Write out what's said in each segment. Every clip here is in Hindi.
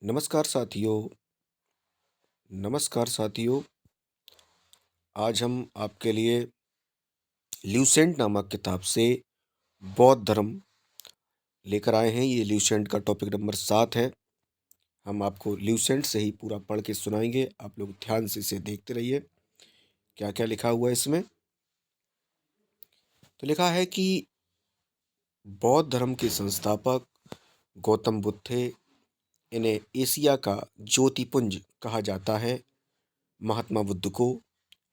नमस्कार साथियों। नमस्कार साथियों। आज हम आपके लिए ल्यूसेंट नामक किताब से बौद्ध धर्म लेकर आए हैं। ये ल्यूसेंट का टॉपिक नंबर 7 है। हम आपको ल्यूसेंट से ही पूरा पढ़ के सुनाएंगे। आप लोग ध्यान से इसे देखते रहिए क्या क्या लिखा हुआ है इसमें। तो लिखा है कि बौद्ध धर्म के संस्थापक गौतम बुद्ध थे। इन्हें एशिया का ज्योतिपुंज कहा जाता है। महात्मा बुद्ध को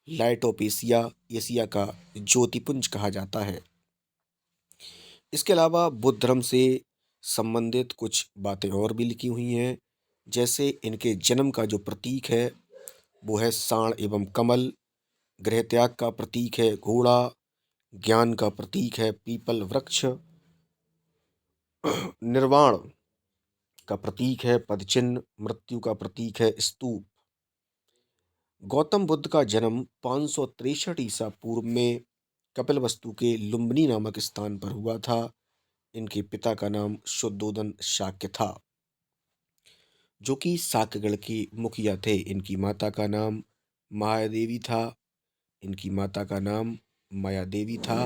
लाइट ऑफ एशिया, एशिया का ज्योतिपुंज कहा जाता है। इसके अलावा बुद्ध धर्म से संबंधित कुछ बातें और भी लिखी हुई हैं। जैसे इनके जन्म का जो प्रतीक है वो है सांड एवं कमल, गृह त्याग का प्रतीक है घोड़ा, ज्ञान का प्रतीक है पीपल वृक्ष, निर्वाण का प्रतीक है पदचिन्ह, मृत्यु का प्रतीक है स्तूप। गौतम बुद्ध का जन्म 563 ईसा पूर्व में कपिलवस्तु के लुम्बिनी नामक स्थान पर हुआ था। इनके पिता का नाम शुद्धोदन शाक्य था, जो कि साक्यगढ़ के मुखिया थे। इनकी माता का नाम मायादेवी था। इनकी माता का नाम मायादेवी था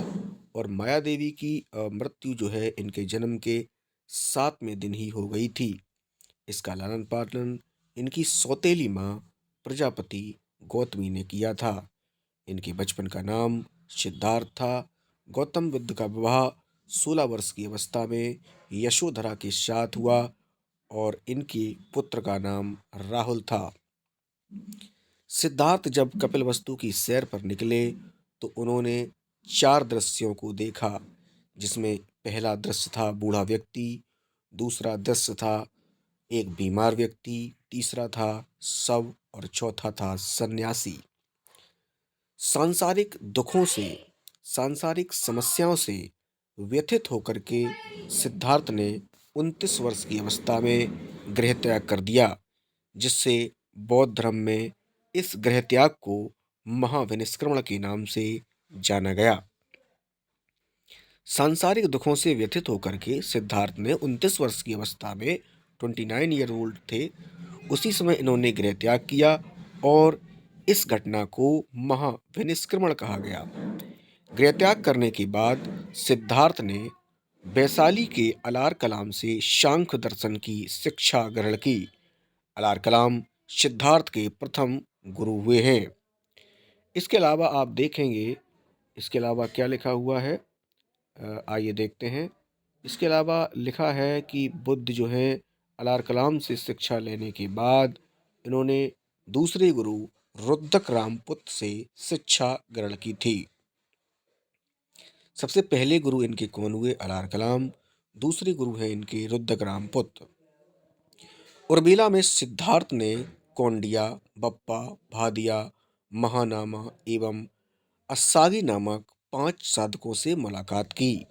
और मायादेवी की मृत्यु जो है इनके जन्म के 7वें दिन ही हो गई थी। इसका लालन पालन इनकी सौतेली माँ प्रजापति गौतमी ने किया था। इनके बचपन का नाम सिद्धार्थ था। गौतम बुद्ध का विवाह 16 वर्ष की अवस्था में यशोधरा के साथ हुआ और इनके पुत्र का नाम राहुल था। सिद्धार्थ जब कपिलवस्तु की सैर पर निकले तो उन्होंने 4 दृश्यों को देखा, जिसमें पहला दृश्य था बूढ़ा व्यक्ति, दूसरा दृश्य था एक बीमार व्यक्ति, तीसरा था शव और चौथा था सन्यासी। सांसारिक दुखों से, सांसारिक समस्याओं से व्यथित होकर के सिद्धार्थ ने 29 वर्ष की अवस्था में गृह त्याग कर दिया, जिससे बौद्ध धर्म में इस गृह त्याग को महाविनिष्क्रमण के नाम से जाना गया। सांसारिक दुखों से व्यथित होकर के सिद्धार्थ ने 29 वर्ष की अवस्था में 29 ईयर ओल्ड थे, उसी समय इन्होंने गृह त्याग किया और इस घटना को महाविनिष्क्रमण कहा गया। गृह त्याग करने के बाद सिद्धार्थ ने वैशाली के अलार कलाम से सांख्य दर्शन की शिक्षा ग्रहण की। अलार कलाम सिद्धार्थ के प्रथम गुरु हुए हैं। इसके अलावा आप देखेंगे, इसके अलावा क्या लिखा हुआ है, आइए देखते हैं। इसके अलावा लिखा है कि बुद्ध जो है अलार कलाम से शिक्षा लेने के बाद इन्होंने दूसरे गुरु रुद्रक रामपुत्र से शिक्षा ग्रहण की थी। सबसे पहले गुरु इनके कौन हुए? अलार कलाम। दूसरे गुरु हैं इनके रुद्रक रामपुत्र। उर्मिला में सिद्धार्थ ने कौंडिया, बप्पा, भादिया, महानामा एवं अस्सागी नामक 5 साधकों से मुलाकात की।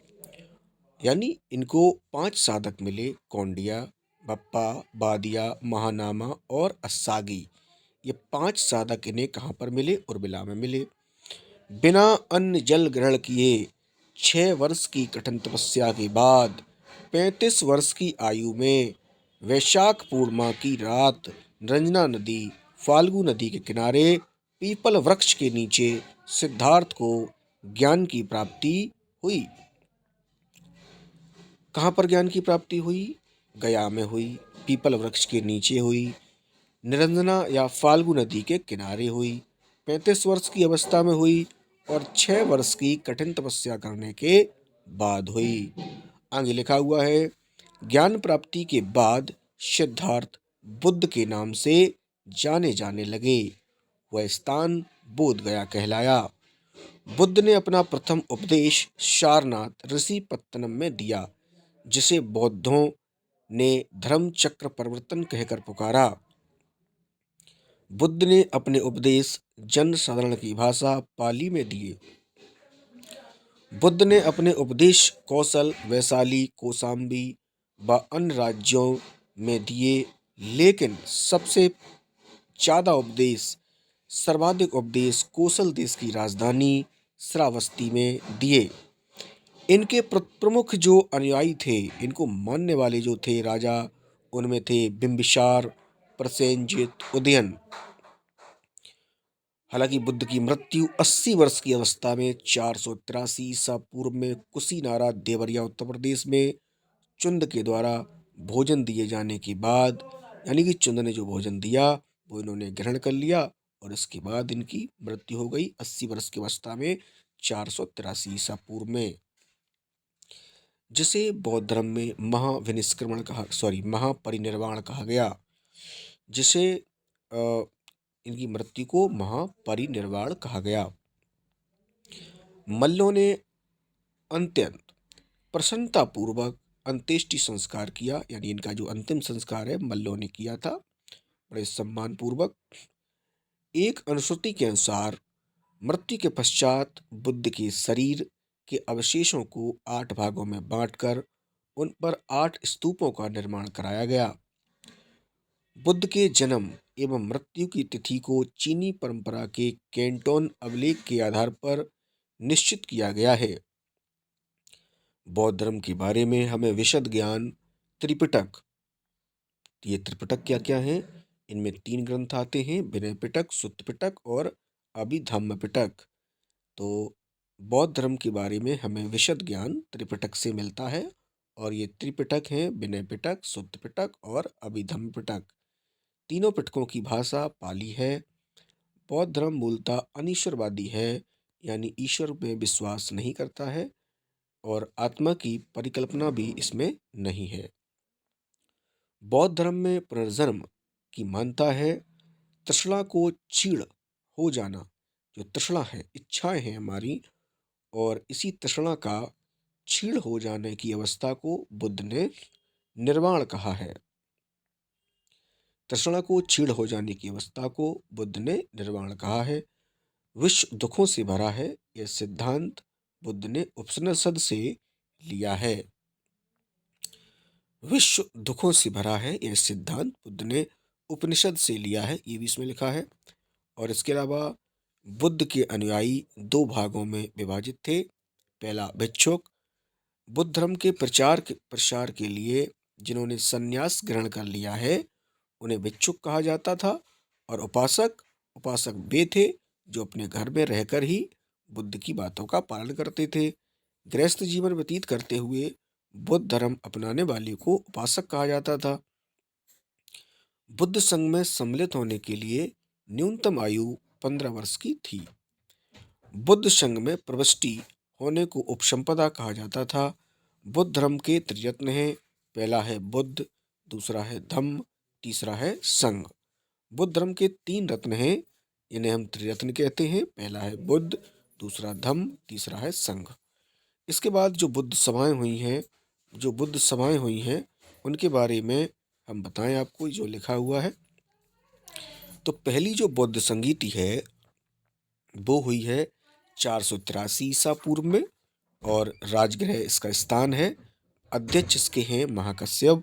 यानी इनको 5 साधक मिले, कौंडिया, बप्पा, बादिया, महानामा और अस्सागी। ये 5 साधक इन्हें कहाँ पर मिले? उर्मिला में मिले। बिना अन्न जल ग्रहण किए 6 वर्ष की कठिन तपस्या के बाद 35 वर्ष की आयु में वैशाख पूर्णिमा की रात रंजना नदी, फाल्गु नदी के किनारे पीपल वृक्ष के नीचे सिद्धार्थ को ज्ञान की प्राप्ति हुई। कहाँ पर ज्ञान की प्राप्ति हुई? गया में हुई, पीपल वृक्ष के नीचे हुई, निरंजना या फाल्गु नदी के किनारे हुई, 35 वर्ष की अवस्था में हुई और 6 वर्ष की कठिन तपस्या करने के बाद हुई। आगे लिखा हुआ है, ज्ञान प्राप्ति के बाद सिद्धार्थ बुद्ध के नाम से जाने जाने लगे। वह स्थान बोध गया कहलाया। बुद्ध ने अपना प्रथम उपदेश सारनाथ ऋषिपत्तनम में दिया, जिसे बौद्धों ने धर्म चक्र परिवर्तन कहकर पुकारा। बुद्ध ने अपने उपदेश जन साधारण की भाषा पाली में दिए। बुद्ध ने अपने उपदेश कौशल, वैशाली, कौशाम्बी व अन्य राज्यों में दिए, लेकिन सबसे ज़्यादा उपदेश, सर्वाधिक उपदेश कौशल देश की राजधानी श्रावस्ती में दिए। इनके प्रमुख जो अनुयायी थे, इनको मानने वाले जो थे राजा उनमें थे बिंबिसार, प्रसेनजित, उदयन। हालांकि बुद्ध की मृत्यु 80 वर्ष की अवस्था में 483 ईसा पूर्व में कुशीनारा देवरिया उत्तर प्रदेश में चुंद के द्वारा भोजन दिए जाने के बाद, यानी कि चुंद ने जो भोजन दिया वो इन्होंने ग्रहण कर लिया और इसके बाद इनकी मृत्यु हो गई 80 वर्ष की अवस्था में 483 ईसा पूर्व में, जिसे बौद्ध धर्म में महापरिनिर्वाण कहा गया, जिसे इनकी मृत्यु को महापरिनिर्वाण कहा गया। मल्लों ने अत्यंत प्रसन्नतापूर्वक अंत्येष्टि संस्कार किया, यानी इनका जो अंतिम संस्कार है मल्लों ने किया था बड़े सम्मान पूर्वक। एक अनुश्रुति के अनुसार मृत्यु के पश्चात बुद्ध के शरीर के अवशेषों को 8 भागों में बांटकर उन पर 8 स्तूपों का निर्माण कराया गया। बुद्ध के जन्म एवं मृत्यु की तिथि को चीनी परंपरा के कैंटोन अभिलेख के आधार पर निश्चित किया गया है। बौद्ध धर्म के बारे में हमें विशद ज्ञान त्रिपिटक, ये त्रिपिटक क्या क्या हैं? इनमें 3 ग्रंथ आते हैं, विनय पिटक, सुत्त पिटक और अभिधम्म पिटक। तो बौद्ध धर्म के बारे में हमें विशद ज्ञान त्रिपिटक से मिलता है और ये त्रिपिटक हैं विनय पिटक, सुत्त पिटक और अभिधम्म पिटक। तीनों पिटकों की भाषा पाली है। बौद्ध धर्म मूलतः अनीश्वरवादी है, यानी ईश्वर में विश्वास नहीं करता है और आत्मा की परिकल्पना भी इसमें नहीं है। बौद्ध धर्म में पुनर्जन्म की मान्यता है। तृष्णा को क्षीण हो जाना, जो तृष्णा है, इच्छाएं हैं हमारी, और इसी तृष्णा का क्षीण हो जाने की अवस्था को बुद्ध ने निर्वाण कहा है। तृष्णा को क्षीण हो जाने की अवस्था को बुद्ध ने निर्वाण कहा है। विश्व दुखों से भरा है, यह सिद्धांत बुद्ध ने उपनिषद से लिया है। विश्व दुखों से भरा है, यह सिद्धांत बुद्ध ने उपनिषद से लिया है, ये भी इसमें लिखा है। और इसके अलावा बुद्ध के अनुयायी 2 भागों में विभाजित थे। पहला भिक्षुक, बुद्ध धर्म के प्रसार के लिए जिन्होंने संन्यास ग्रहण कर लिया है उन्हें भिक्षुक कहा जाता था, और उपासक वे थे जो अपने घर में रहकर ही बुद्ध की बातों का पालन करते थे। गृहस्थ जीवन व्यतीत करते हुए बुद्ध धर्म अपनाने वाले को उपासक कहा जाता था। बुद्ध संघ में सम्मिलित होने के लिए न्यूनतम आयु 15 वर्ष की थी। बुद्ध संघ में प्रविष्टि होने को उपसंपदा कहा जाता था। बुद्ध धर्म के त्रिरत्न हैं। पहला है बुद्ध, दूसरा है धम्म, तीसरा है संघ। बुद्ध धर्म के 3 रत्न हैं, इन्हें हम त्रिरत्न कहते हैं। पहला है बुद्ध, दूसरा धम्म, तीसरा है संघ। इसके बाद जो बुद्ध सभाएं हुई हैं उनके बारे में हम बताएं आपको, जो लिखा हुआ है। तो पहली जो बौद्ध संगीति है वो हुई है 483 ईसा पूर्व में, और राजगृह इसका स्थान है। अध्यक्ष इसके हैं महाकश्यप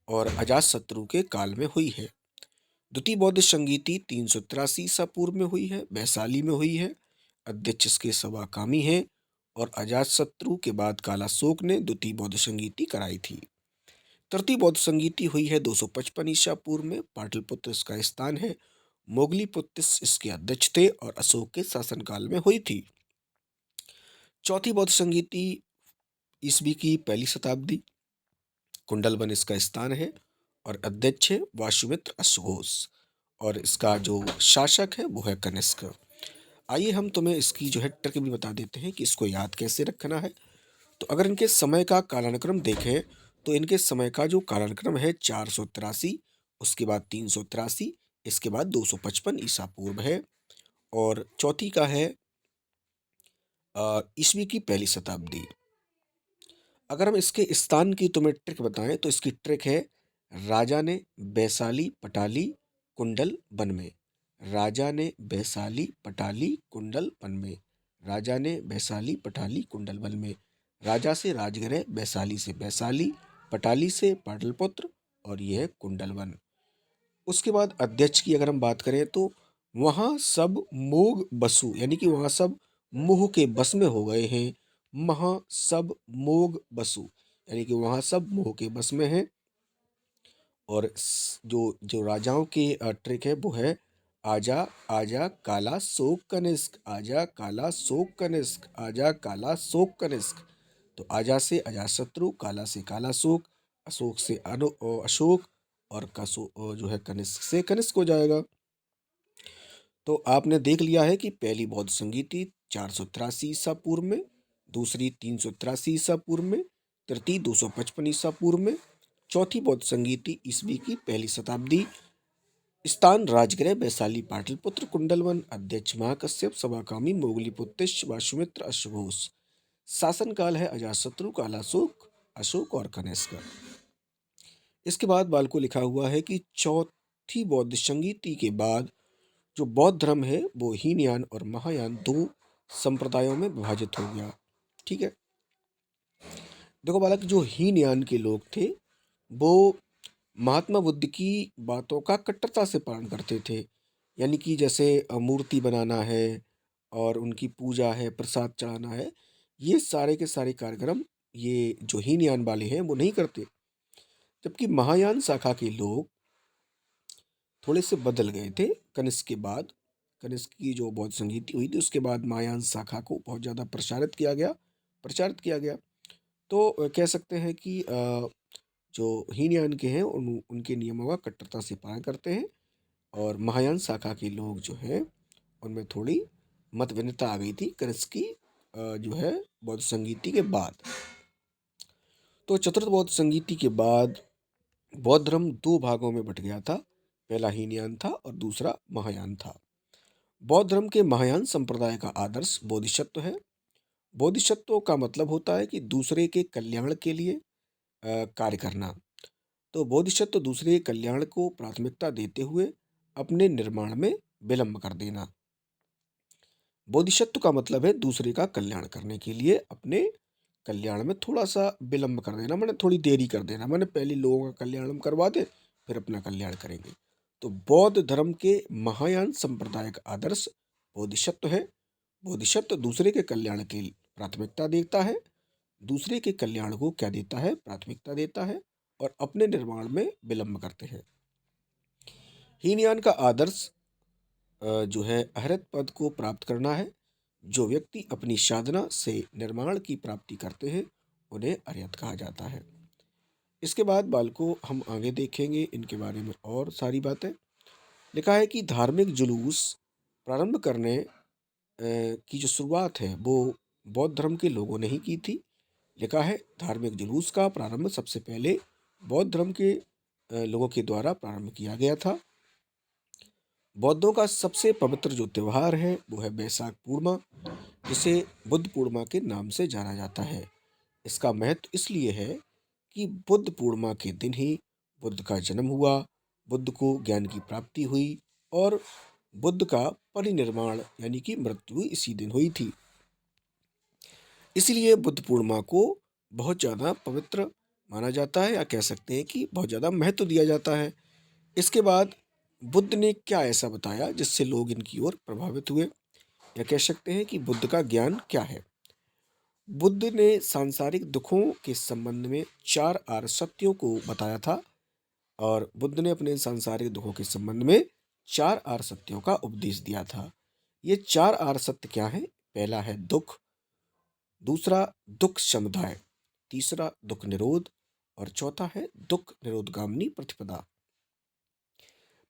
और अजातशत्रु के काल में हुई है। द्वितीय बौद्ध संगीति 383 ईसा पूर्व में हुई है, वैशाली में हुई है। अध्यक्ष इसके सवाकामी हैं और अजातशत्रु के बाद कालाशोक ने द्वितीय बौद्ध संगीति कराई थी। तृतीय बौद्ध संगीति हुई है 255 ईसा पूर्व में, पाटलिपुत्र इसका स्थान है। मोगलीपुत्र इसके अध्यक्ष थे और अशोक के शासनकाल में हुई थी। चौथी बौद्ध संगीति ईस्वी की 1ली शताब्दी, कुंडलवन इसका स्थान है और अध्यक्ष है वासुमित्र अश्वघोष, और इसका जो शासक है वो है कनिष्क। आइए हम तुम्हें इसकी जो है ट्रिक भी बता देते हैं कि इसको याद कैसे रखना है। तो अगर इनके समय का कालानुक्रम देखें तो इनके समय का जो कालानुक्रम है 483, उसके बाद 383, इसके बाद 255 ईसा पूर्व है, और चौथी का है ईस्वी की 1ली शताब्दी। अगर हम इसके स्थान की तुम्हें ट्रिक बताएं तो इसकी ट्रिक है राजा ने वैशाली पटाली कुंडल वन में। राजा ने वैशाली पटाली कुंडल वन में। राजा ने वैशाली पटाली कुंडल वन में। राजा से राजगृह, वैशाली से वैशाली, पटाली से पाटलिपुत्र, और यह है कुंडल वन। उसके बाद अध्यक्ष की अगर हम बात करें तो वहाँ सब मोग बसु, यानी कि वहाँ सब मोह के बस में हो गए हैं। वहाँ सब मोग बसु, यानी कि वहाँ सब मोह के बस में हैं। और जो जो राजाओं के ट्रिक है वो है आजा आजा काला शोक कनिष्क, आजा काला शोक कनिष्क, आजा काला शोक कनिष्क। तो आजा से अजातशत्रु, काला से काला शोक, अशोक से अशोक, और जो है कनिष्क से कनिष्क हो जाएगा। तो आपने देख लिया है कि पहली बौद्ध संगीति 483 ईसा पूर्व में, दूसरी 383 ईसा पूर्व में, तृतीय 255 ईसा पूर्व में, चौथी बौद्ध संगीति ईस्वी की पहली शताब्दी, स्थान राजगृह वैशाली पाटलिपुत्र, कुंडलवन, अध्यक्ष महाकश्यप, सभाकामी मोगलीपुत्र वासुमित्र अश्वघोष, शासनकाल है अजातशत्रु, कालाशोक, अशोक और कनिष्क। इसके बाद बाल को लिखा हुआ है कि चौथी बौद्ध संगीति के बाद जो बौद्ध धर्म है वो हीनयान और महायान दो संप्रदायों में विभाजित हो गया। ठीक है, देखो बालक, जो हीनयान के लोग थे वो महात्मा बुद्ध की बातों का कट्टरता से पालन करते थे। यानी कि जैसे मूर्ति बनाना है और उनकी पूजा है, प्रसाद चढ़ाना है, ये सारे के सारे कार्यक्रम ये जो हीनयान वाले हैं वो नहीं करते। जबकि महायान शाखा के लोग थोड़े से बदल गए थे कनिष्क के बाद। कनिष्क की जो बौद्ध संगीति हुई थी उसके बाद महायान शाखा को बहुत ज़्यादा प्रचारित किया गया। तो कह सकते हैं कि जो हीनयान के हैं उनके नियमों का कट्टरता से पालन करते हैं, और महायान शाखा के लोग जो हैं उनमें थोड़ी मतभिन्नता आ गई थी कनिष्क की जो है बौद्ध संगीति के बाद। तो चतुर्थ बौद्ध संगीति के बाद बौद्ध धर्म दो भागों में बट गया था। पहला हीनयान था और दूसरा महायान था। बौद्ध धर्म के महायान संप्रदाय का आदर्श बोधिसत्व है। बोधिसत्व का मतलब होता है कि दूसरे के कल्याण के लिए कार्य करना। तो बोधिसत्व दूसरे के कल्याण को प्राथमिकता देते हुए अपने निर्माण में विलंब कर देना। बोधिसत्व का मतलब है दूसरे का कल्याण करने के लिए अपने कल्याण में थोड़ा सा विलंब कर देना, मैंने थोड़ी देरी कर देना, मैंने पहले लोगों का कल्याण हम करवा दे फिर अपना कल्याण करेंगे। तो बौद्ध धर्म के महायान संप्रदाय का आदर्श बोधिसत्व है। बोधिसत्व दूसरे के कल्याण की प्राथमिकता देता है, दूसरे के कल्याण को क्या देता है, प्राथमिकता देता है, और अपने निर्माण में विलंब करते हैं। हीनयान का आदर्श जो है अहरत पद को प्राप्त करना है। जो व्यक्ति अपनी साधना से निर्माण की प्राप्ति करते हैं उन्हें अरिहंत कहा जाता है। इसके बाद बालको हम आगे देखेंगे इनके बारे में और सारी बातें। लिखा है कि धार्मिक जुलूस प्रारंभ करने की जो शुरुआत है वो बौद्ध धर्म के लोगों ने ही की थी। लिखा है धार्मिक जुलूस का प्रारंभ सबसे पहले बौद्ध धर्म के लोगों के द्वारा प्रारंभ किया गया था। बौद्धों का सबसे पवित्र जो त्यौहार है वो है बैसाख पूर्णिमा, जिसे बुद्ध पूर्णिमा के नाम से जाना जाता है। इसका महत्व इसलिए है कि बुद्ध पूर्णिमा के दिन ही बुद्ध का जन्म हुआ, बुद्ध को ज्ञान की प्राप्ति हुई और बुद्ध का परिनिर्वाण यानी कि मृत्यु इसी दिन हुई थी। इसलिए बुद्ध पूर्णिमा को बहुत ज़्यादा पवित्र माना जाता है, या कह सकते हैं कि बहुत ज़्यादा महत्व दिया जाता है। इसके बाद बुद्ध ने क्या ऐसा बताया जिससे लोग इनकी ओर प्रभावित हुए, या कह सकते हैं कि बुद्ध का ज्ञान क्या है। बुद्ध ने सांसारिक दुखों के संबंध में 4 आर्य सत्यों को बताया था, और बुद्ध ने अपने सांसारिक दुखों के संबंध में 4 आर्य सत्यों का उपदेश दिया था। ये 4 आर्य सत्य क्या है? पहला है दुख, दूसरा दुख समुदाय, तीसरा दुख निरोध, और चौथा है दुख निरोधगामिनी प्रतिपदा।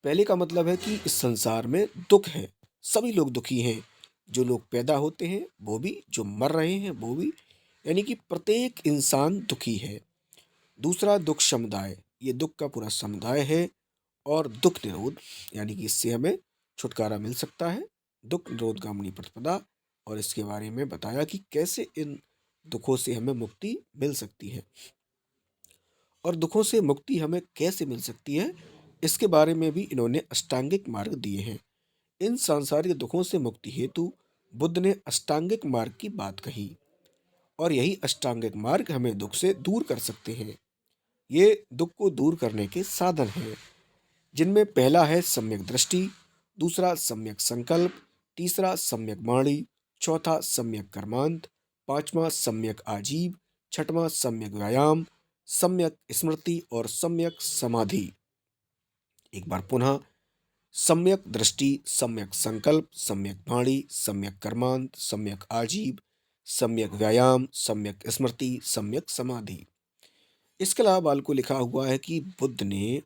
पहले का मतलब है कि इस संसार में दुख है, सभी लोग दुखी हैं, जो लोग पैदा होते हैं वो भी, जो मर रहे हैं वो भी, यानी कि प्रत्येक इंसान दुखी है। दूसरा दुख समुदाय, ये दुख का पूरा समुदाय है। और दुख निरोध, यानी कि इससे हमें छुटकारा मिल सकता है, दुख निरोधगामिनी प्रतिपदा। और इसके बारे में बताया कि कैसे इन दुखों से हमें मुक्ति मिल सकती है, और दुखों से मुक्ति हमें कैसे मिल सकती है इसके बारे में भी इन्होंने अष्टांगिक मार्ग दिए हैं। इन सांसारिक दुखों से मुक्ति हेतु बुद्ध ने अष्टांगिक मार्ग की बात कही, और यही अष्टांगिक मार्ग हमें दुख से दूर कर सकते हैं। ये दुख को दूर करने के साधन हैं, जिनमें पहला है सम्यक दृष्टि, दूसरा सम्यक संकल्प, तीसरा सम्यक वाणी, चौथा सम्यक कर्मांत, पांचवा सम्यक आजीव, छठवां सम्यक व्यायाम, सम्यक स्मृति और सम्यक समाधि। एक बार पुनः, सम्यक दृष्टि, सम्यक संकल्प, सम्यक वाणी, सम्यक कर्मांत, सम्यक आजीव, सम्यक व्यायाम, सम्यक स्मृति, सम्यक समाधि। इसके अलावा बाल को लिखा हुआ है कि बुद्ध ने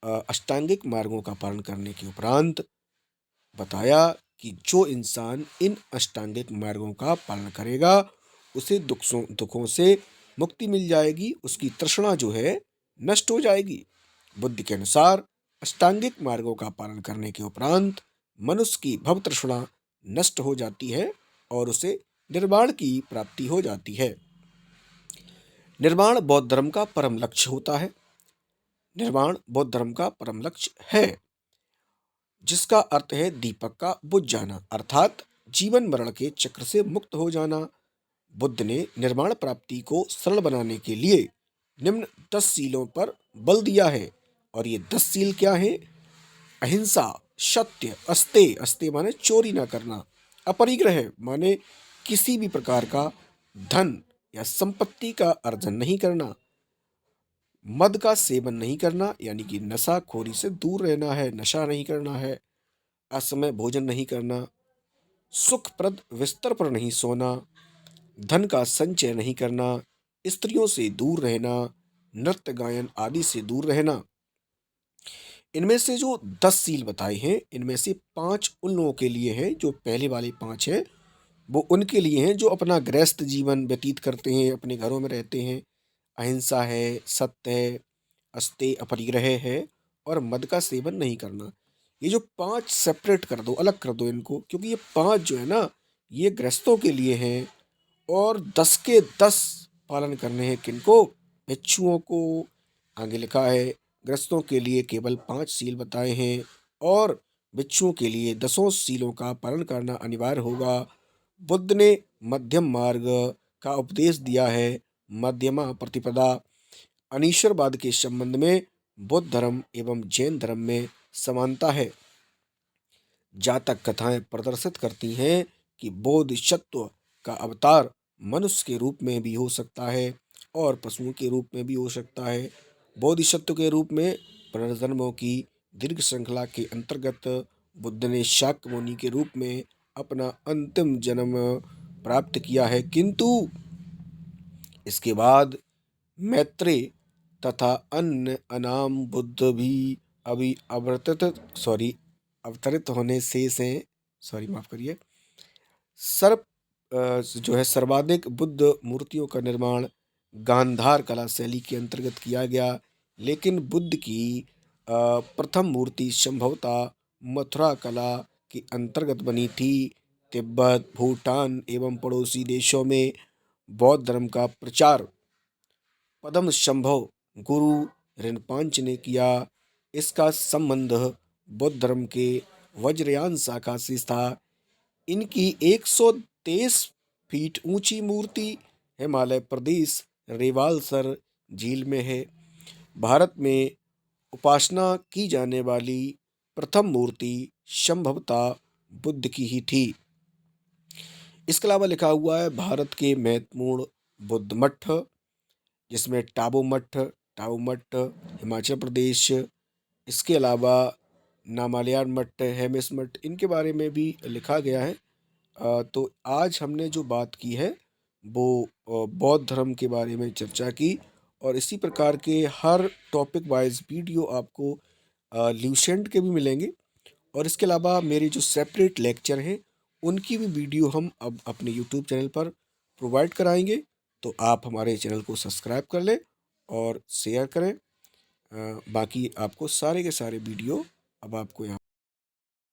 अष्टांगिक मार्गों का पालन करने के उपरांत बताया कि जो इंसान इन अष्टांगिक मार्गों का पालन करेगा उसे दुखों से मुक्ति मिल जाएगी, उसकी तृष्णा जो है नष्ट हो जाएगी। बुद्ध के अनुसार अष्टांगिक मार्गों का पालन करने के उपरांत मनुष्य की भव तृष्णा नष्ट हो जाती है और उसे निर्वाण की प्राप्ति हो जाती है। निर्वाण बौद्ध धर्म का परम लक्ष्य होता है। निर्वाण बौद्ध धर्म का परम लक्ष्य है, जिसका अर्थ है दीपक का बुझ जाना, अर्थात जीवन मरण के चक्र से मुक्त हो जाना। बुद्ध ने निर्वाण प्राप्ति को सरल बनाने के लिए निम्न 10 सीलों पर बल दिया है। और ये 10 सील क्या हैं? अहिंसा, सत्य, अस्तेय, अस्तेय माने चोरी ना करना, अपरिग्रह माने किसी भी प्रकार का धन या संपत्ति का अर्जन नहीं करना, मद का सेवन नहीं करना यानी कि नशाखोरी से दूर रहना है, नशा नहीं करना है, असमय भोजन नहीं करना, सुखप्रद बिस्तर पर नहीं सोना, धन का संचय नहीं करना, स्त्रियों से दूर रहना, नृत्य गायन आदि से दूर रहना। इनमें से जो 10 सील बताए हैं, इनमें से 5 उन लोगों के लिए हैं, जो पहले वाले 5 हैं वो उनके लिए हैं जो अपना गृहस्थ जीवन व्यतीत करते हैं, अपने घरों में रहते हैं। अहिंसा है, सत्य है, अस्तेय अपरिग्रह है और मद का सेवन नहीं करना। ये जो 5 सेपरेट कर दो, अलग कर दो इनको, क्योंकि ये 5 जो है ना, ये गृहस्थों के लिए हैं और 10 के 10 पालन करने हैं किनको? भिक्षुओं को। आगे लिखा है गृहस्थों के लिए केवल 5 सील बताए हैं और भिक्षुओं के लिए 10 सीलों का पालन करना अनिवार्य होगा। बुद्ध ने मध्यम मार्ग का उपदेश दिया है। मध्यमा प्रतिपदा। अनीश्वरवाद के संबंध में बौद्ध धर्म एवं जैन धर्म में समानता है। जातक कथाएं प्रदर्शित करती हैं कि बोधिसत्व का अवतार मनुष्य के रूप में भी हो सकता है और पशुओं के रूप में भी हो सकता है। बोधिसत्व के रूप में पुनर्जन्मों की दीर्घ श्रृंखला के अंतर्गत बुद्ध ने शाक्य मुनि के रूप में अपना अंतिम जन्म प्राप्त किया है, किंतु इसके बाद मैत्रेय तथा अन्य अनाम बुद्ध भी अभी अवतरित होने शेष हैं। माफ करिए। सर्प जो है सर्वाधिक बुद्ध मूर्तियों का निर्माण गांधार कला शैली के अंतर्गत किया गया, लेकिन बुद्ध की प्रथम मूर्ति संभवतः मथुरा कला के अंतर्गत बनी थी। तिब्बत, भूटान एवं पड़ोसी देशों में बौद्ध धर्म का प्रचार पद्म संभव गुरु रिनपांच ने किया। इसका संबंध बौद्ध धर्म के वज्रयान शाखा से था। इनकी 123 फीट ऊंची मूर्ति हिमालय प्रदेश रेवालसर झील में है। भारत में उपासना की जाने वाली प्रथम मूर्ति संभवतः बुद्ध की ही थी। इसके अलावा लिखा हुआ है भारत के महत्वपूर्ण बुद्ध मठ, जिसमें टाबू मठ हिमाचल प्रदेश, इसके अलावा नामालयार मठ, हेमिस मठ, इनके बारे में भी लिखा गया है। तो आज हमने जो बात की है वो बौद्ध धर्म के बारे में चर्चा की, और इसी प्रकार के हर टॉपिक वाइज वीडियो आपको ल्यूसेंट के भी मिलेंगे, और इसके अलावा मेरे जो सेपरेट लेक्चर हैं उनकी भी वीडियो हम अब अपने यूट्यूब चैनल पर प्रोवाइड कराएंगे। तो आप हमारे चैनल को सब्सक्राइब कर लें और शेयर करें। बाकी आपको सारे के सारे वीडियो अब आपको यहाँ